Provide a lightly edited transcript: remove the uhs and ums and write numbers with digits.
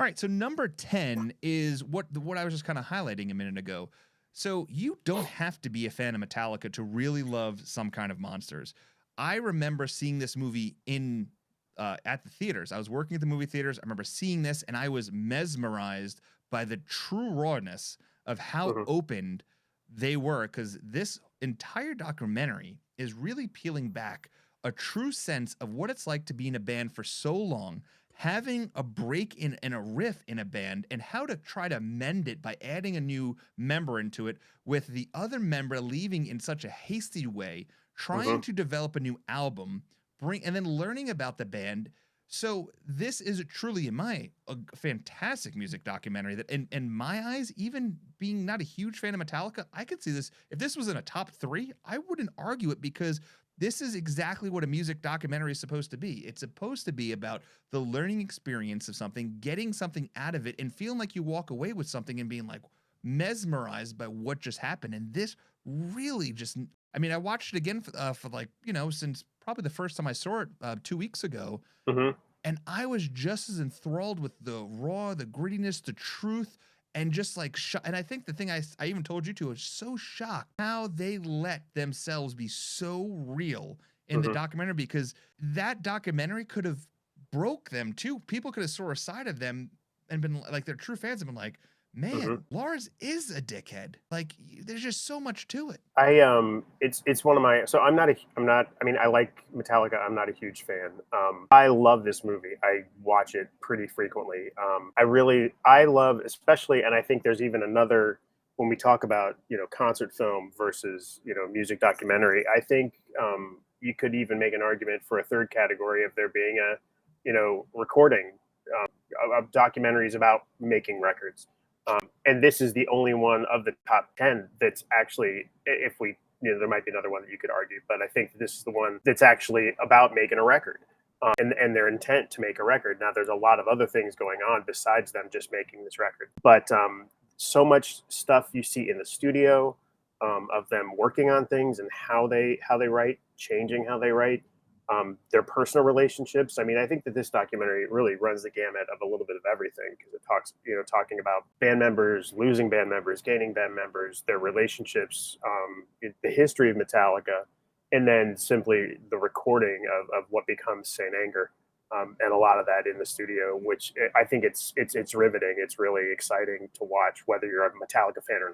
right, so number 10 is what I was just kind of highlighting a minute ago. So you don't have to be a fan of Metallica to really love Some Kind of Monsters. I remember seeing this movie in at the theaters. I was working at the movie theaters. I remember seeing this, and I was mesmerized by the true rawness of how Mhm. opened they were, because this entire documentary is really peeling back a true sense of what it's like to be in a band for so long, having a break in a riff in a band, and how to try to mend it by adding a new member into it, with the other member leaving in such a hasty way, trying Mhm. to develop a new album, and then learning about the band. So this is truly, in my a fantastic music documentary that, in my eyes, even being not a huge fan of Metallica, I could see this. If this was in a top three, I wouldn't argue it, because this is exactly what a music documentary is supposed to be. It's supposed to be about the learning experience of something, getting something out of it, and feeling like you walk away with something and being like mesmerized by what just happened. And this really just, I mean, I watched it again for like, since probably the first time I saw it 2 weeks ago. Mhm. And I was just as enthralled with the raw, the grittiness, the truth, and just like, and I think the thing I even told you to, is so shocked how they let themselves be so real in the Mhm. documentary, because that documentary could have broke them too. People could have saw a side of them and been like, their true fans have been like, Mhm. man, Lars is a dickhead. Like, there's just so much to it. It's one of my, so I'm not, I mean, I like Metallica. I'm not a huge fan. I love this movie. I watch it pretty frequently. I love, especially, and I think there's even another, when we talk about, concert film versus, music documentary, I think you could even make an argument for a third category of there being a, recording, of documentaries about making records. And this is the only one of the top 10 that's actually, if we, there might be another one that you could argue, but I think this is the one that's actually about making a record, and their intent to make a record. Now, there's a lot of other things going on besides them just making this record, but so much stuff you see in the studio, of them working on things and how they write, changing how they write, their personal relationships. I mean, I think that this documentary really runs the gamut of a little bit of everything, because it talks, talking about band members, losing band members, gaining band members, their relationships, the history of Metallica, and then simply the recording of what becomes Saint Anger, and a lot of that in the studio, which I think it's riveting. It's really exciting to watch, whether you're a Metallica fan or not.